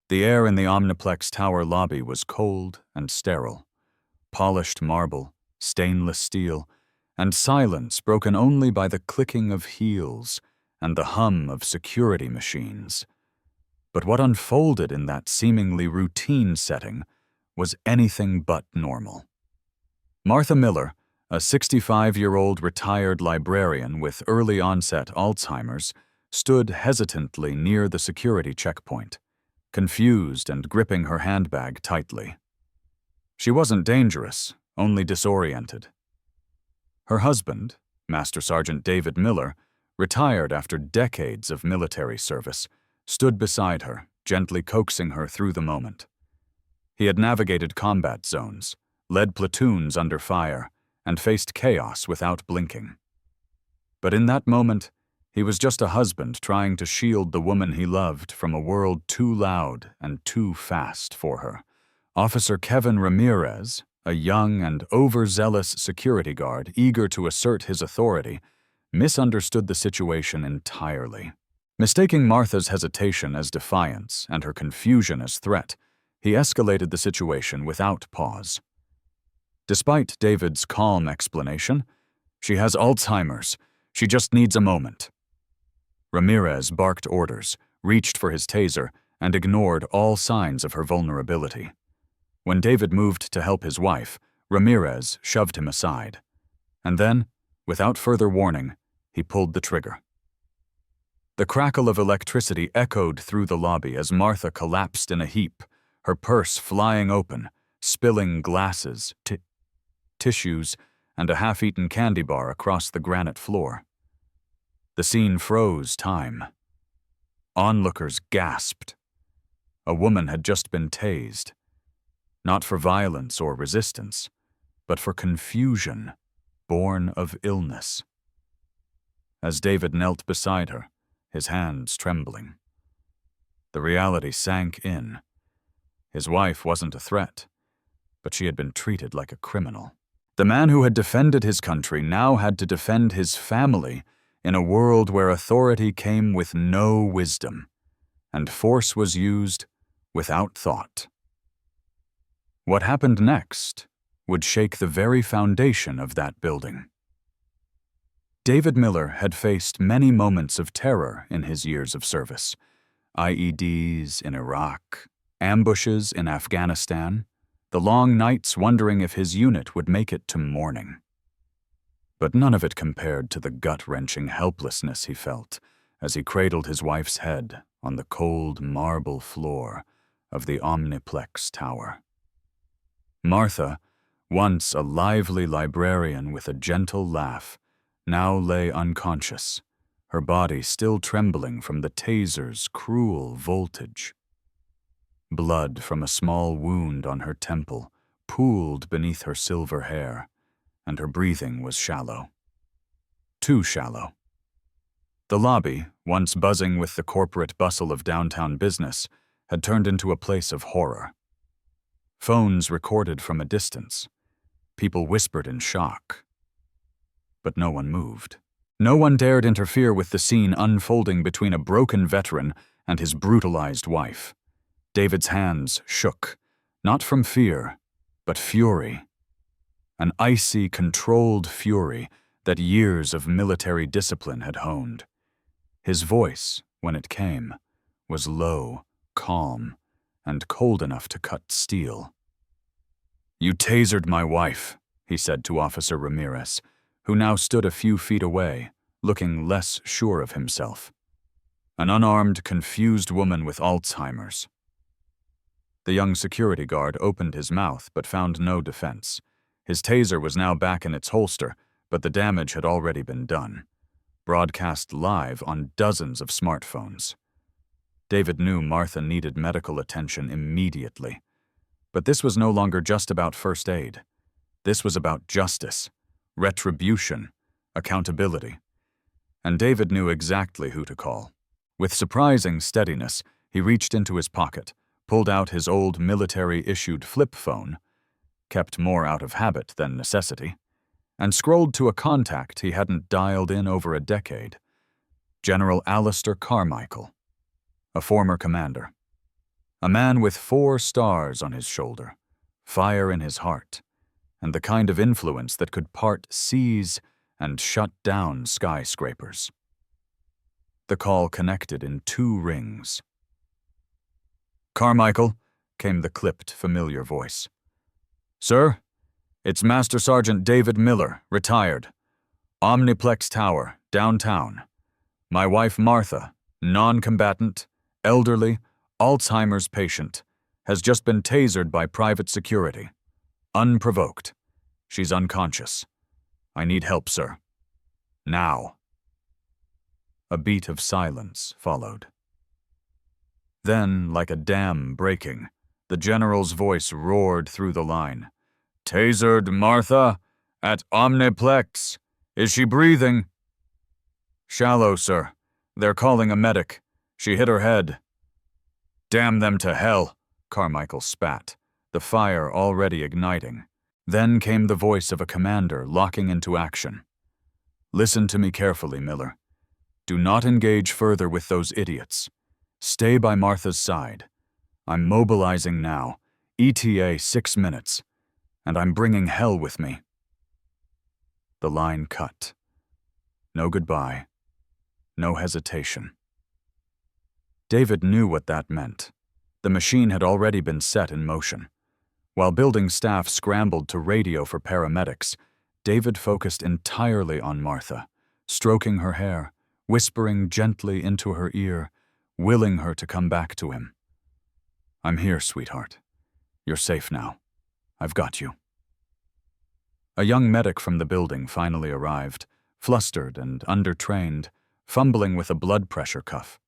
The air in the Omniplex Tower lobby was cold and sterile. Polished marble, stainless steel, and silence broken only by the clicking of heels and the hum of security machines. But what unfolded in that seemingly routine setting was anything but normal. Martha Miller, a 65-year-old retired librarian with early-onset Alzheimer's, stood hesitantly near the security checkpoint, confused and gripping her handbag tightly. She wasn't dangerous, only disoriented. Her husband, Master Sergeant David Miller, retired after decades of military service, stood beside her, gently coaxing her through the moment. He had navigated combat zones, led platoons under fire, and faced chaos without blinking. But in that moment, he was just a husband trying to shield the woman he loved from a world too loud and too fast for her. Officer Kevin Ramirez, a young and overzealous security guard eager to assert his authority, misunderstood the situation entirely. Mistaking Martha's hesitation as defiance and her confusion as threat, he escalated the situation without pause. Despite David's calm explanation, "She has Alzheimer's. She just needs a moment." Ramirez barked orders, reached for his taser, and ignored all signs of her vulnerability. When David moved to help his wife, Ramirez shoved him aside. And then, without further warning, he pulled the trigger. The crackle of electricity echoed through the lobby as Martha collapsed in a heap, her purse flying open, spilling glasses, tissues, and a half-eaten candy bar across the granite floor. The scene froze time. Onlookers gasped. A woman had just been tased, not for violence or resistance, but for confusion born of illness. As David knelt beside her, his hands trembling, the reality sank in. His wife wasn't a threat, but she had been treated like a criminal. The man who had defended his country now had to defend his family in a world where authority came with no wisdom, and force was used without thought. What happened next would shake the very foundation of that building. David Miller had faced many moments of terror in his years of service. IEDs in Iraq, ambushes in Afghanistan, the long nights wondering if his unit would make it to morning. But none of it compared to the gut-wrenching helplessness he felt as he cradled his wife's head on the cold marble floor of the Omniplex Tower. Martha, once a lively librarian with a gentle laugh, now lay unconscious, her body still trembling from the taser's cruel voltage. Blood from a small wound on her temple pooled beneath her silver hair, and her breathing was shallow. Too shallow. The lobby, once buzzing with the corporate bustle of downtown business, had turned into a place of horror. Phones recorded from a distance. People whispered in shock. But no one moved. No one dared interfere with the scene unfolding between a broken veteran and his brutalized wife. David's hands shook, not from fear, but fury. An icy, controlled fury that years of military discipline had honed. His voice, when it came, was low, calm, and cold enough to cut steel. "You tasered my wife," he said to Officer Ramirez, who now stood a few feet away, looking less sure of himself. An unarmed, confused woman with Alzheimer's. The young security guard opened his mouth but found no defense. His taser was now back in its holster, but the damage had already been done, broadcast live on dozens of smartphones. David knew Martha needed medical attention immediately. But this was no longer just about first aid. This was about justice, retribution, accountability. And David knew exactly who to call. With surprising steadiness, he reached into his pocket, pulled out his old military-issued flip phone, kept more out of habit than necessity, and scrolled to a contact he hadn't dialed in over a decade. General Alistair Carmichael, a former commander. A man with 4 stars on his shoulder, fire in his heart, and the kind of influence that could part seas and shut down skyscrapers. The call connected in 2 rings. "Carmichael," came the clipped, familiar voice. "Sir, it's Master Sergeant David Miller, retired. Omniplex Tower, downtown. My wife Martha, non-combatant, elderly, Alzheimer's patient, has just been tasered by private security. Unprovoked. She's unconscious. I need help, sir. Now." A beat of silence followed. Then, like a dam breaking, the general's voice roared through the line. "Tasered Martha at Omniplex. Is she breathing?" "Shallow, sir. They're calling a medic. She hit her head." "Damn them to hell," Carmichael spat, the fire already igniting. Then came the voice of a commander locking into action. "Listen to me carefully, Miller. Do not engage further with those idiots. Stay by Martha's side. I'm mobilizing now, ETA 6 minutes, and I'm bringing hell with me." The line cut. No goodbye. No hesitation. David knew what that meant. The machine had already been set in motion. While building staff scrambled to radio for paramedics, David focused entirely on Martha, stroking her hair, whispering gently into her ear, willing her to come back to him. "I'm here, sweetheart. You're safe now. I've got you." A young medic from the building finally arrived, flustered and undertrained, fumbling with a blood pressure cuff.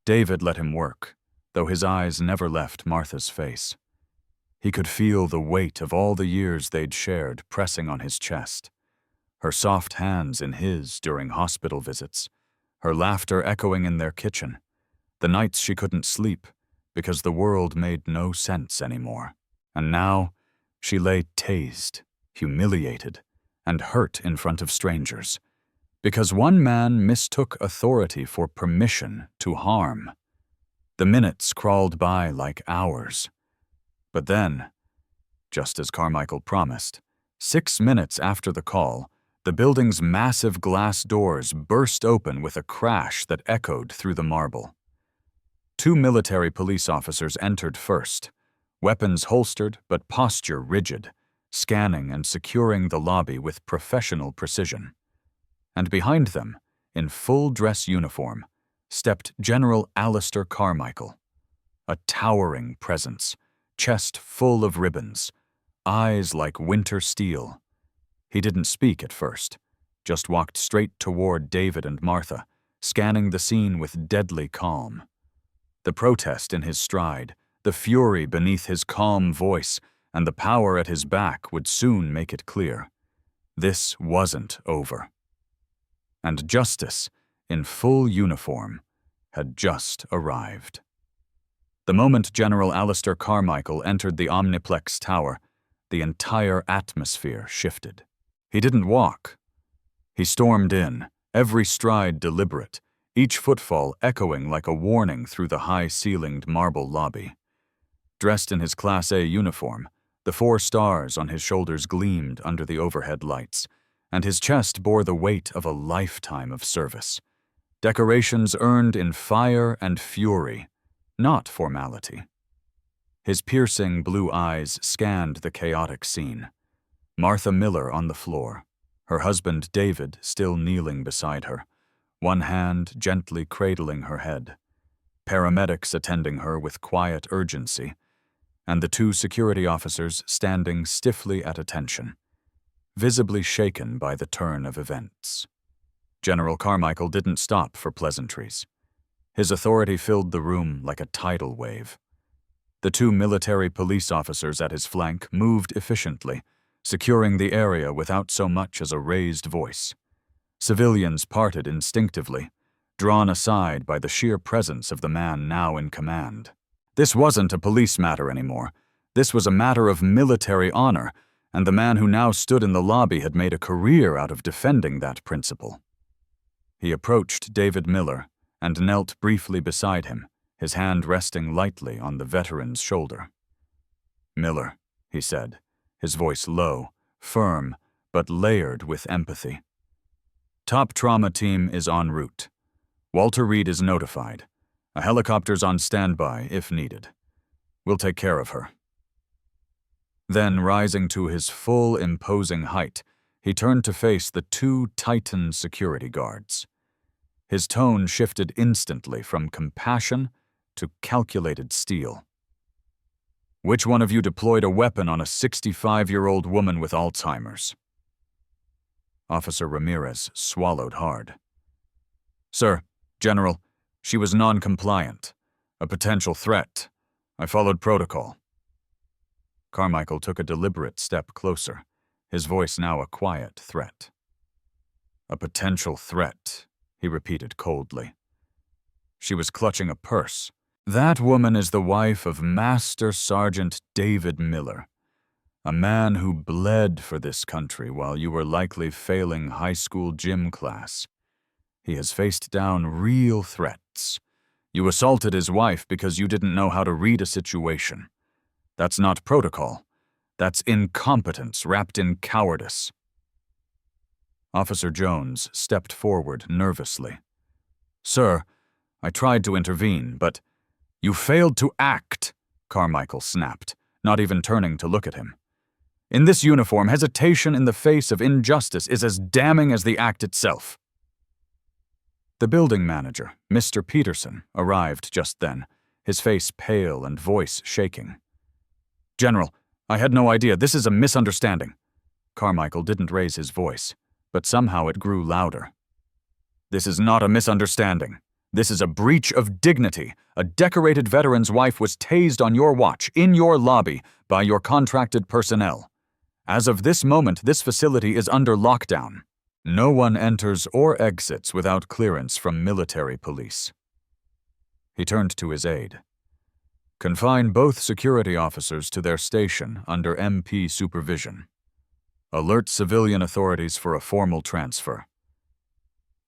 David let him work, though his eyes never left Martha's face. He could feel the weight of all the years they'd shared pressing on his chest, her soft hands in his during hospital visits, her laughter echoing in their kitchen, the nights she couldn't sleep because the world made no sense anymore. And now she lay tased, humiliated, and hurt in front of strangers, because one man mistook authority for permission to harm. The minutes crawled by like hours. But then, just as Carmichael promised, 6 minutes after the call, the building's massive glass doors burst open with a crash that echoed through the marble. 2 military police officers entered first, weapons holstered but posture rigid, scanning and securing the lobby with professional precision. And behind them, in full dress uniform, stepped General Alistair Carmichael, a towering presence, chest full of ribbons, eyes like winter steel. He didn't speak at first, just walked straight toward David and Martha, scanning the scene with deadly calm. The protest in his stride, the fury beneath his calm voice, and the power at his back would soon make it clear. This wasn't over. And justice, in full uniform, had just arrived. The moment General Alistair Carmichael entered the Omniplex Tower, the entire atmosphere shifted. He didn't walk. He stormed in, every stride deliberate, each footfall echoing like a warning through the high-ceilinged marble lobby. Dressed in his Class A uniform, the 4 stars on his shoulders gleamed under the overhead lights, and his chest bore the weight of a lifetime of service. Decorations earned in fire and fury, not formality. His piercing blue eyes scanned the chaotic scene. Martha Miller on the floor, her husband David still kneeling beside her, one hand gently cradling her head, paramedics attending her with quiet urgency, and the 2 security officers standing stiffly at attention, visibly shaken by the turn of events. General Carmichael didn't stop for pleasantries. His authority filled the room like a tidal wave. The 2 military police officers at his flank moved efficiently, securing the area without so much as a raised voice. Civilians parted instinctively, drawn aside by the sheer presence of the man now in command. This wasn't a police matter anymore. This was a matter of military honor, and the man who now stood in the lobby had made a career out of defending that principle. He approached David Miller and knelt briefly beside him, his hand resting lightly on the veteran's shoulder. "Miller," he said, his voice low, firm, but layered with empathy. "Top trauma team is en route. Walter Reed is notified. A helicopter's on standby if needed. We'll take care of her." Then, rising to his full imposing height, he turned to face the two Titan security guards. His tone shifted instantly from compassion to calculated steel. "Which one of you deployed a weapon on a 65-year-old woman with Alzheimer's?" Officer Ramirez swallowed hard. "Sir, General, she was non-compliant. A potential threat. I followed protocol." Carmichael took a deliberate step closer, his voice now a quiet threat. "A potential threat," he repeated coldly. "She was clutching a purse. That woman is the wife of Master Sergeant David Miller, a man who bled for this country while you were likely failing high school gym class. He has faced down real threats. You assaulted his wife because you didn't know how to read a situation. That's not protocol. That's incompetence wrapped in cowardice." Officer Jones stepped forward nervously. "Sir, I tried to intervene, but—" "You failed to act," Carmichael snapped, not even turning to look at him. "In this uniform, hesitation in the face of injustice is as damning as the act itself." The building manager, Mr. Peterson, arrived just then, his face pale and voice shaking. "General, I had no idea. This is a misunderstanding." Carmichael didn't raise his voice, but somehow it grew louder. "This is not a misunderstanding. This is a breach of dignity. A decorated veteran's wife was tased on your watch, in your lobby, by your contracted personnel. As of this moment, this facility is under lockdown. No one enters or exits without clearance from military police." He turned to his aide. "Confine both security officers to their station under MP supervision. Alert civilian authorities for a formal transfer."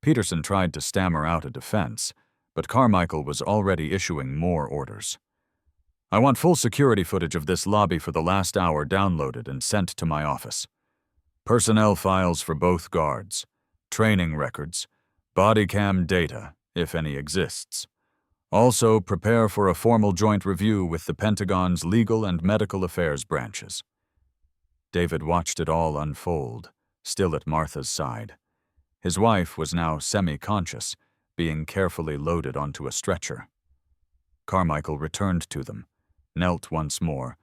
Peterson tried to stammer out a defense, but Carmichael was already issuing more orders. "I want full security footage of this lobby for the last hour downloaded and sent to my office. Personnel files for both guards, training records, body cam data, if any exists. Also, prepare for a formal joint review with the Pentagon's legal and medical affairs branches." David watched it all unfold, still at Martha's side. His wife was now semi-conscious, being carefully loaded onto a stretcher. Carmichael returned to them, knelt once more,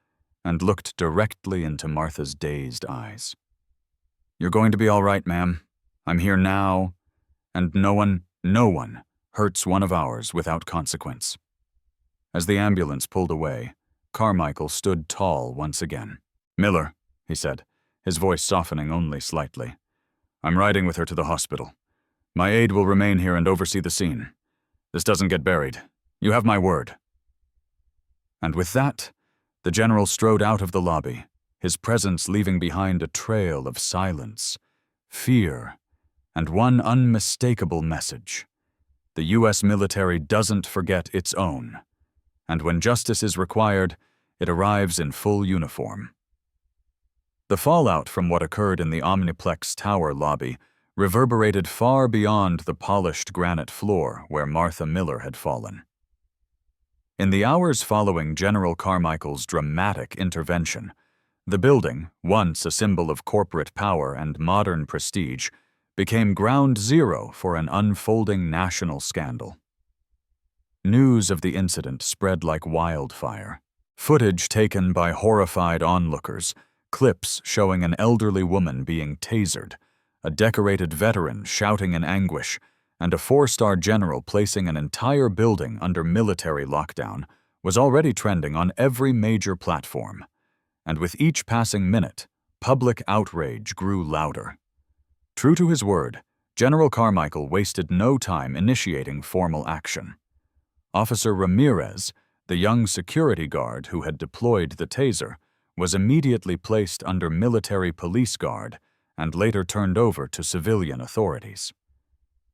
and looked directly into Martha's dazed eyes. "You're going to be all right, ma'am. I'm here now, and no one hurts one of ours without consequence." As the ambulance pulled away, Carmichael stood tall once again. "Miller," he said, his voice softening only slightly. "I'm riding with her to the hospital. My aide will remain here and oversee the scene. This doesn't get buried. You have my word." And with that, the general strode out of the lobby, his presence leaving behind a trail of silence, fear, and one unmistakable message. The U.S. military doesn't forget its own, and when justice is required, it arrives in full uniform. The fallout from what occurred in the Omniplex Tower lobby reverberated far beyond the polished granite floor where Martha Miller had fallen. In the hours following General Carmichael's dramatic intervention, the building, once a symbol of corporate power and modern prestige, became ground zero for an unfolding national scandal. News of the incident spread like wildfire. Footage taken by horrified onlookers, clips showing an elderly woman being tasered, a decorated veteran shouting in anguish, and a four-star general placing an entire building under military lockdown, was already trending on every major platform. And with each passing minute, public outrage grew louder. True to his word, General Carmichael wasted no time initiating formal action. Officer Ramirez, the young security guard who had deployed the taser, was immediately placed under military police guard and later turned over to civilian authorities.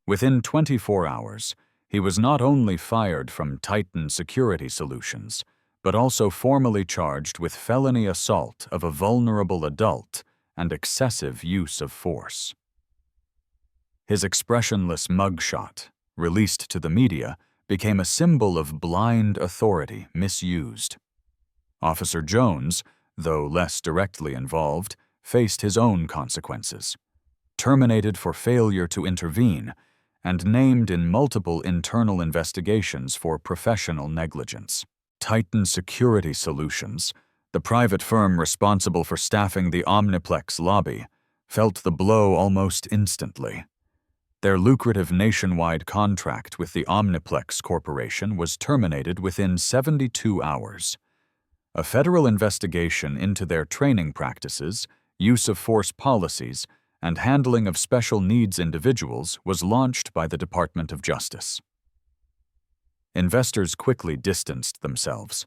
Within 24 hours, he was not only fired from Titan Security Solutions, but also formally charged with felony assault of a vulnerable adult and excessive use of force. His expressionless mugshot, released to the media, became a symbol of blind authority misused. Officer Jones, though less directly involved, faced his own consequences. Terminated for failure to intervene, and named in multiple internal investigations for professional negligence. Titan Security Solutions, the private firm responsible for staffing the Omniplex lobby, felt the blow almost instantly. Their lucrative nationwide contract with the Omniplex Corporation was terminated within 72 hours. A federal investigation into their training practices, use of force policies, and handling of special needs individuals was launched by the Department of Justice. Investors quickly distanced themselves.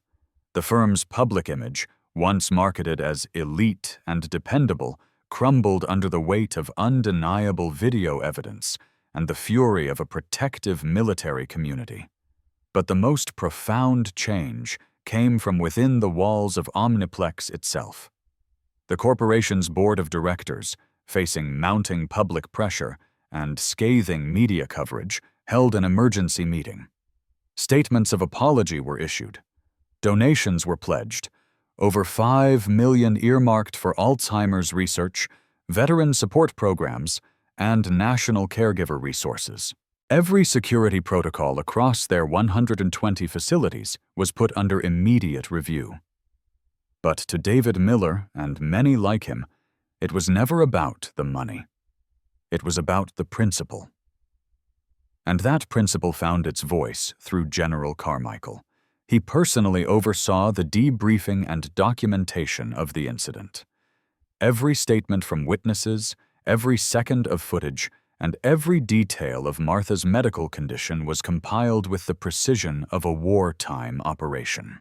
The firm's public image, once marketed as elite and dependable, crumbled under the weight of undeniable video evidence and the fury of a protective military community. But the most profound change came from within the walls of Omniplex itself. The corporation's board of directors, facing mounting public pressure and scathing media coverage, held an emergency meeting. Statements of apology were issued. Donations were pledged. Over $5 million earmarked for Alzheimer's research, veteran support programs, and national caregiver resources. Every security protocol across their 120 facilities was put under immediate review. But to David Miller and many like him, it was never about the money. It was about the principle. And that principle found its voice through General Carmichael. He personally oversaw the debriefing and documentation of the incident. Every statement from witnesses, every second of footage, and every detail of Martha's medical condition was compiled with the precision of a wartime operation.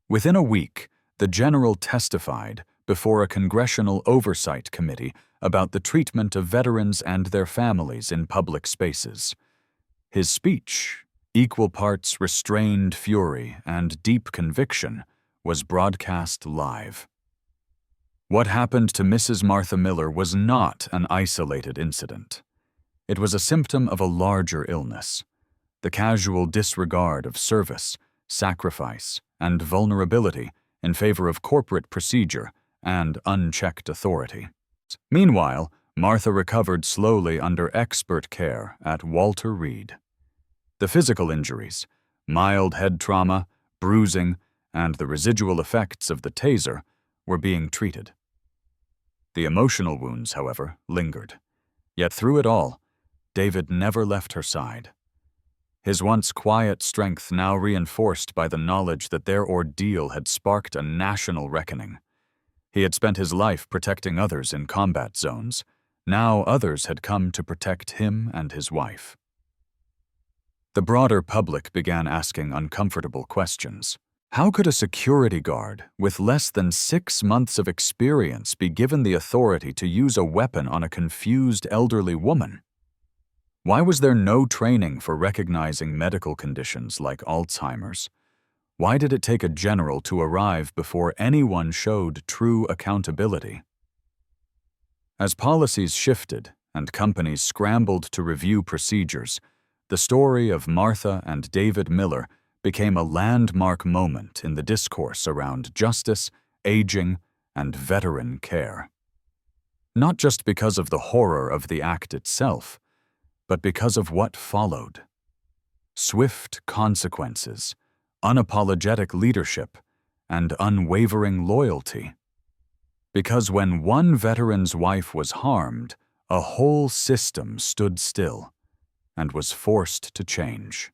Within a week, the general testified before a congressional oversight committee about the treatment of veterans and their families in public spaces. His speech, equal parts restrained fury and deep conviction, was broadcast live. What happened to Mrs. Martha Miller was not an isolated incident. It was a symptom of a larger illness, the casual disregard of service, sacrifice, and vulnerability in favor of corporate procedure and unchecked authority. Meanwhile, Martha recovered slowly under expert care at Walter Reed. The physical injuries, mild head trauma, bruising, and the residual effects of the taser were being treated. The emotional wounds, however, lingered. Yet through it all, David never left her side. His once quiet strength now reinforced by the knowledge that their ordeal had sparked a national reckoning. He had spent his life protecting others in combat zones. Now others had come to protect him and his wife. The broader public began asking uncomfortable questions. How could a security guard with less than 6 months of experience be given the authority to use a weapon on a confused elderly woman? Why was there no training for recognizing medical conditions like Alzheimer's? Why did it take a general to arrive before anyone showed true accountability? As policies shifted and companies scrambled to review procedures, the story of Martha and David Miller became a landmark moment in the discourse around justice, aging, and veteran care. Not just because of the horror of the act itself, but because of what followed. Swift consequences, unapologetic leadership, and unwavering loyalty. Because when one veteran's wife was harmed, a whole system stood still and was forced to change.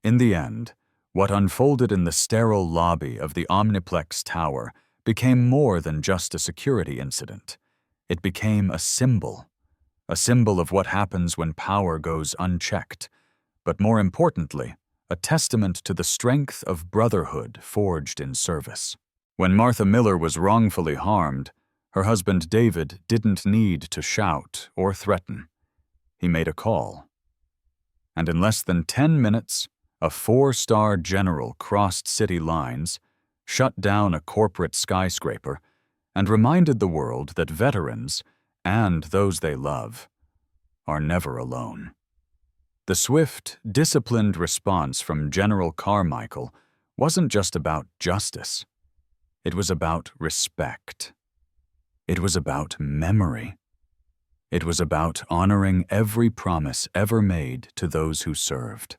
In the end, what unfolded in the sterile lobby of the Omniplex Tower became more than just a security incident. It became a symbol of what happens when power goes unchecked, but more importantly, a testament to the strength of brotherhood forged in service. When Martha Miller was wrongfully harmed, her husband David didn't need to shout or threaten. He made a call. and in less than 10 minutes, a 4-star general crossed city lines, shut down a corporate skyscraper, and reminded the world that veterans, and those they love, are never alone. The swift, disciplined response from General Carmichael wasn't just about justice. It was about respect. It was about memory. It was about honoring every promise ever made to those who served.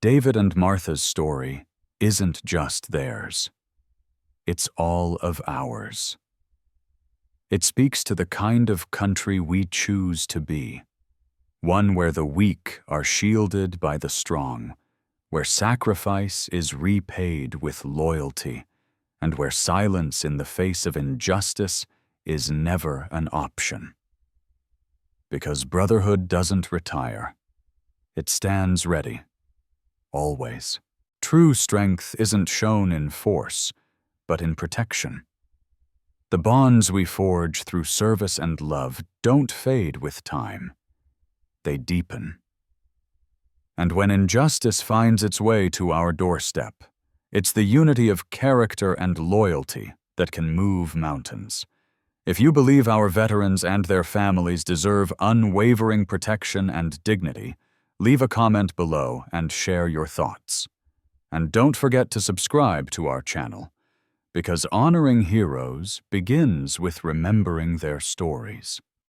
David and Martha's story isn't just theirs. It's all of ours. It speaks to the kind of country we choose to be, one where the weak are shielded by the strong, where sacrifice is repaid with loyalty, and where silence in the face of injustice is never an option. Because Brotherhood doesn't retire. It stands ready. Always. True strength isn't shown in force, but in protection. The bonds we forge through service and love don't fade with time. They deepen. And when injustice finds its way to our doorstep, it's the unity of character and loyalty that can move mountains. If you believe our veterans and their families deserve unwavering protection and dignity, leave a comment below and share your thoughts. And don't forget to subscribe to our channel, because honoring heroes begins with remembering their stories.